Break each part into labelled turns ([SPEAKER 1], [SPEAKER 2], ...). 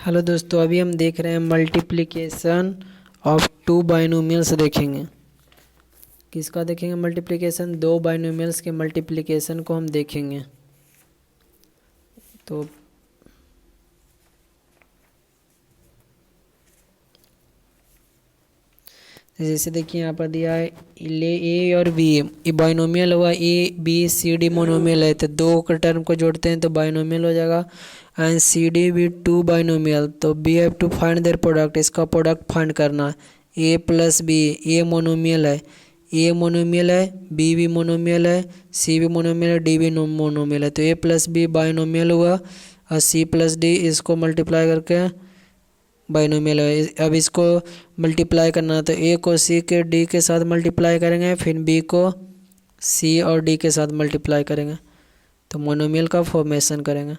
[SPEAKER 1] Hello दोस्तों, अभी हम देख रहे हैं मल्टीप्लिकेशन ऑफ टू बाइनोमियल्स। देखेंगे किसका देखेंगे मल्टीप्लिकेशन, दो बाइनोमियल्स के मल्टीप्लिकेशन को हम देखेंगे। तो जैसे देखिए यहाँ पर दिया है ले ए और बी, ये बाइनोमियल हुआ। A B C D monomial है, तो दो के टर्म को जोड़ते हैं तो बाइनोमियल हो जाएगा। एंड सी डी भी टू बाइनोमियल, तो we have to find their product, इसका प्रोडक्ट फाइंड करना है। A plus B, A monomial है, ए मोनोमियल है, बी भी मोनोमियल है, सी भी मोनोमियल है, डी भी मोनोमियल है। तो ए प्लस बी बाइनोमियल हुआ और सी प्लस डी इसको मल्टीप्लाई करके बाइनोमियल है। अब इसको मल्टीप्लाई करना है तो ए को सी के डी के साथ मल्टीप्लाई करेंगे, फिर बी को सी और डी के साथ मल्टीप्लाई करेंगे तो मोनोमियल का फॉर्मेशन करेंगे।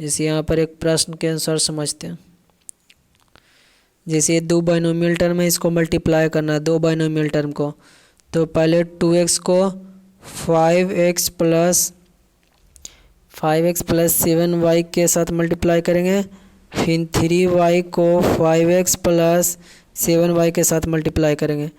[SPEAKER 1] जैसे यहाँ पर एक प्रश्न के अनुसार समझते हैं। जैसे ये दो बाइनोमियल टर्म है, इसको मल्टीप्लाई करना है दो बाइनोमियल टर्म को। तो पहले 2x को 5x प्लस 7y के साथ मल्टीप्लाई करेंगे, फिर 3y को 5x प्लस 7y के साथ मल्टीप्लाई करेंगे।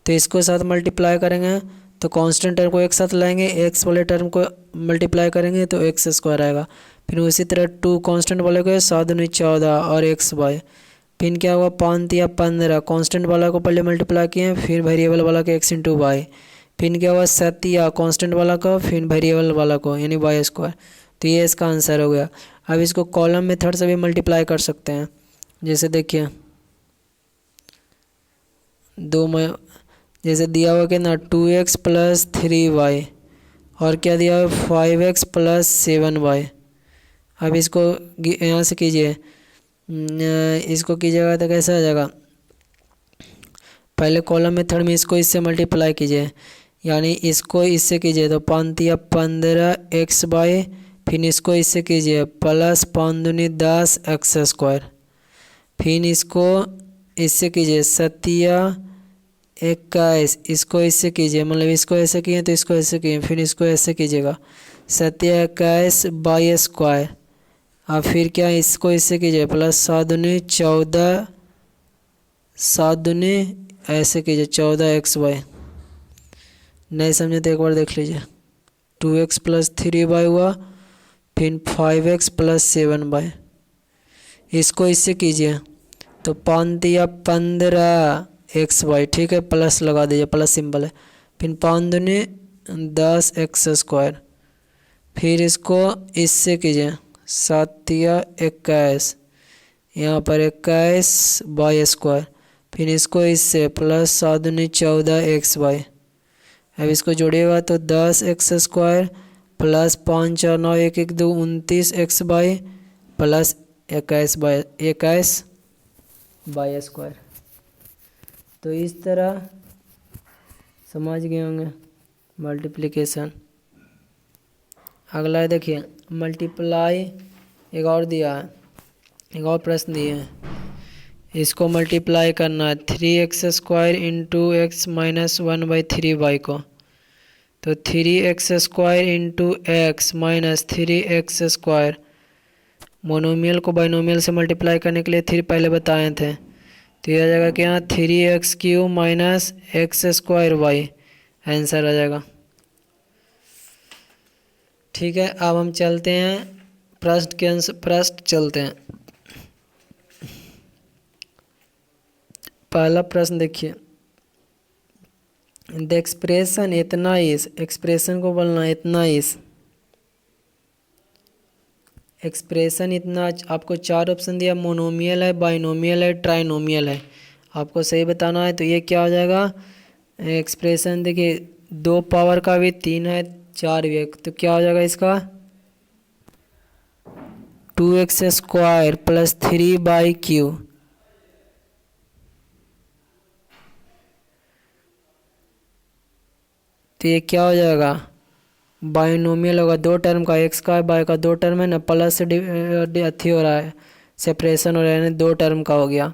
[SPEAKER 1] तो इसको साथ मल्टीप्लाई करेंगे तो कांस्टेंट टर्म को एक साथ लाएंगे, x वाले टर्म को मल्टीप्लाई करेंगे तो x स्क्वायर आएगा। फिर उसी तरह 2 कांस्टेंट वाले को 7 दूनी 14 और xy। फिर क्या हुआ 5 तिया 15, कांस्टेंट वाला को पहले मल्टीप्लाई किए, फिर वेरिएबल वाला को x इंटू वाई। फिर क्या हुआ 7 तिया कांस्टेंट वाला को, फिर वेरिएबल वाला को यानी वाई स्क्वायर। तो ये इसका आंसर हो गया। अब इसको कॉलम मेथड से भी मल्टीप्लाई कर सकते हैं। जैसे देखिए दो में जैसे दिया हुआ कि ना 2x प्लस 3y और क्या दिया हुआ 5x प्लस 7y। अब इसको यहाँ से कीजिए, इसको कीजिएगा तो कैसा आ जाएगा, पहले कॉलम मेथड में इसको इससे मल्टीप्लाई कीजिए, यानी इसको इससे कीजिए तो 5 तिया 15x/, फिर इसको इससे कीजिए प्लस 5 दूनी 10 एक्स स्क्वायर। फिर इसको इससे कीजिए 7 21, इसको इससे कीजिए, मतलब इसको ऐसे किए तो इसको ऐसे किए, फिर इसको ऐसे कीजिएगा 7 21 बाई स्क्वायर। अब फिर क्या इसको इससे कीजिए प्लस 7 दूनी 14, 7 दूनी ऐसे कीजिए 14xy। नहीं समझे तो एक बार देख लीजिए। 2x प्लस 3y हुआ, फिर 5x प्लस 7y। इसको इससे कीजिए तो 5 तिया 15xy, ठीक है, प्लस लगा दीजिए, प्लस सिंबल है। फिर 5 दूनी 10 एक्स स्क्वायर। फिर इसको इससे कीजिए 7 तिया 21, यहाँ पर 21 वाई स्क्वायर। फिर इसको इससे प्लस 7 दूनी 14xy। अब इसको जोड़िएगा तो 10 x square plus 5 4 9 1 1 2 29x/, plus 21 by square. तो इस तरह समझ गए होंगे मल्टीप्लिकेशन। अगला देखिए मल्टीप्लाई, एक और दिया है, एक और प्रश्न दिए हैं। इसको मल्टीप्लाई करना है 3x² into x minus 1/3y को। तो 3x² into x minus 3x², monomial को बाइनोमियल से मल्टीप्लाई करने के लिए 3 पहले बताए थे। तो यह आ जाएगा कि यहाँ 3x³ माइनस x²y आंसर आ जाएगा। ठीक है, अब हम चलते हैं प्रश्न के आंसर, प्रश्न चलते हैं। पहला प्रश्न देखिए, द एक्सप्रेशन इतना इस, एक्सप्रेशन को बोलना इतना इस, एक्सप्रेशन इतना। आपको 4 ऑप्शन दिया, मोनोमियल है, बाइनोमियल है, ट्राइनोमियल है। आपको सही बताना है तो ये क्या हो जाएगा एक्सप्रेशन। देखिए 2 पावर का भी 3 है, 4 भी है, तो क्या हो जाएगा इसका 2x² प्लस 3/q। तो ये क्या हो जाएगा बाइनोमियल होगा, 2 टर्म का, x का बाय का 2 टर्म है ना, प्लस से अथी हो रहा है, सेपरेशन हो रहा है, 2 टर्म का हो गया।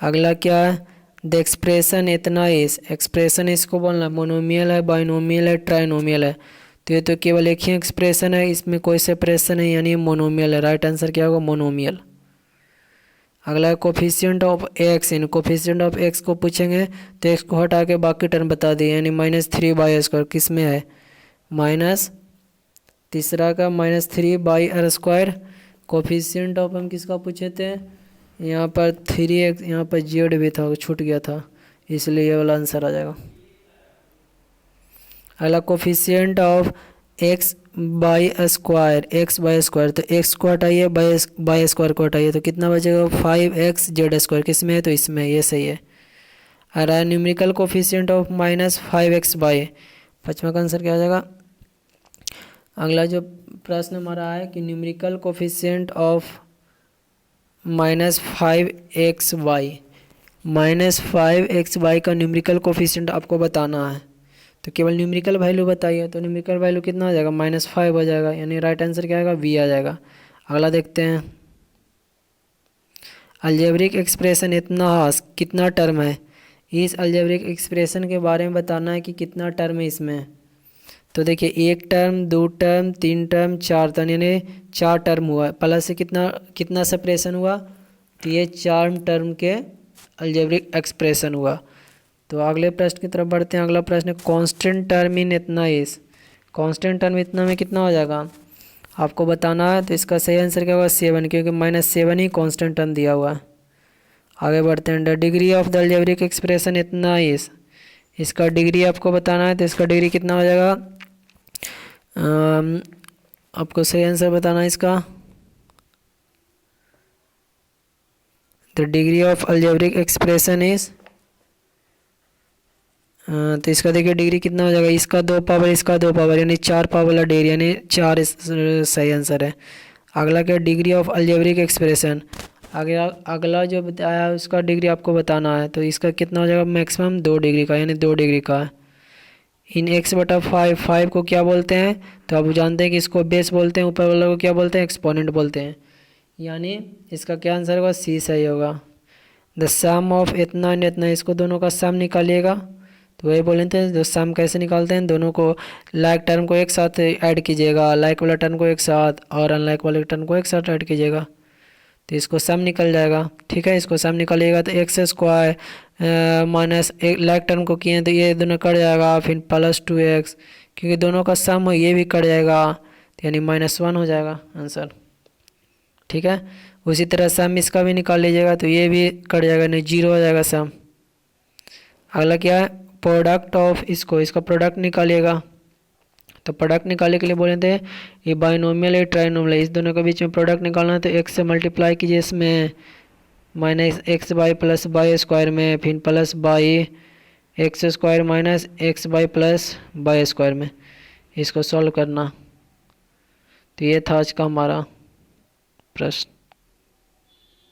[SPEAKER 1] अगला क्या है, द एक्सप्रेशन इतना इस, एक्सप्रेशन इसको बोलना मोनोमियल है, बाइनोमियल है, ट्राइनोमियल है। तो ये तो केवल एक ही एक्सप्रेशन है, इसमें कोई सेपरेशन है, यानी मोनोमियल है। राइट आंसर क्या होगा मोनोमियल। अगला coefficient of x, in coefficient of x को पूछेंगे तो एक्स को हटा के बाकी टर्म बता दिए, यानी -3/r²। किस में है? माइनस तीसरा का -3/r²। कोफिशिएंट ऑफ हम किसका पूछे थे? यहाँ पर 3x, यहाँ पर जेड भी था, छूट गया था, इसलिए ये वाला आंसर आ जाएगा। अगला coefficient of x/² x by square, तो x को हटाइए, बाई स्क्वायर को हटाइए, तो कितना बचेगा? 5x/z²। किस में है? तो इसमें, ये सही है। आ रहा है न्यूमेरिकल कोफिशिएंट ऑफ -5x/, पाँचवा का आंसर क्या आ जाएगा? अगला जो प्रश्न हमारा है कि numerical coefficient of -5xy, -5xy का न्यूमेरिकल कोफिशिएंट आपको बताना है, तो केवल न्यूमेरिकल वैल्यू बताइए। तो न्यूमेरिकल वैल्यू कितना आ जाएगा? -5 हो जाएगा, यानी राइट आंसर क्या आएगा? बी आ जाएगा। अगला देखते हैं, अलजेब्रिक एक्सप्रेशन इतना कितना टर्म है? इस अलजेब्रिक एक्सप्रेशन के बारे में बताना है कि कितना टर्म है इसमें। तो देखिए, 1 टर्म, 2 टर्म, 3 टर्म, 4 टर्म, यानी 4 टर्म हुआ, प्लस से कितना सेपरेशन हुआ? तो ये 4 टर्म के अलजेब्रिक एक्सप्रेशन हुआ। तो अगले प्रश्न की तरफ बढ़ते हैं। अगला प्रश्न, कांस्टेंट टर्म इन इतना इस, कांस्टेंट टर्म इतना में कितना हो जाएगा आपको बताना है। तो इसका सही आंसर क्या होगा? 7, क्योंकि -7 ही कांस्टेंट टर्म दिया हुआ है। आगे बढ़ते हैं, the degree of the algebraic expression इतना इस, इसका डिग्री आपको बताना है। तो इसका डिग्री कितना हो जाएगा? आपको सही आंसर बताना है इसका। The degree of algebraic expression is, तो इसका देखिए डिग्री कितना हो जाएगा? इसका 2 पावर, इसका 2 पावर, यानी 4 पावर वाला डिग्री, यानी 4 सही आंसर है। अगला क्या? Degree of algebraic expression. अगला जो बताया है उसका डिग्री आपको बताना है। तो इसका कितना हो जाएगा? मैक्सिमम 2 डिग्री का, यानी 2 डिग्री का है। इन x/5, 5 को क्या बोलते हैं? तो आप जानते हैं कि इसको बेस बोलते हैं, ऊपर वाले को क्या बोलते हैं? एक्सपोनेंट बोलते हैं। यानी इसका क्या आंसर होगा? सी सही होगा। द सम ऑफ इतना एंड इतना, इसको दोनों का सम निकालिएगा। तो वही बोले थे, जो सम कैसे निकालते हैं? दोनों को, लाइक टर्म को एक साथ ऐड कीजिएगा, लाइक वाला टर्म को एक साथ, और अनलाइक वाले टर्म को एक साथ ऐड कीजिएगा, तो इसको सम निकल जाएगा। ठीक है, इसको सम निकालिएगा तो x² माइनस लाइक टर्म को किए तो ये दोनों कट जाएगा, फिर +2x, क्योंकि दोनों का सम हो, ये भी कट जाएगा, तो यानी -1 हो जाएगा आंसर। ठीक है, उसी तरह सम इसका भी निकाल लीजिएगा, तो ये भी कट जाएगा, नहीं 0 हो जाएगा सम। अगला क्या है? प्रोडक्ट ऑफ, इसका प्रोडक्ट निकालिएगा। तो प्रोडक्ट निकालने के लिए बोले थे ये बाइनोमियल है, ट्राइनोमियल है, इस दोनों के बीच में प्रोडक्ट निकालना है। तो x से मल्टीप्लाई कीजिए इसमें, -x/y प्लस y स्क्वायर में, फिर plus y x² minus x/y plus y square में, इसको सॉल्व करना। तो ये था आज का हमारा प्रश्न।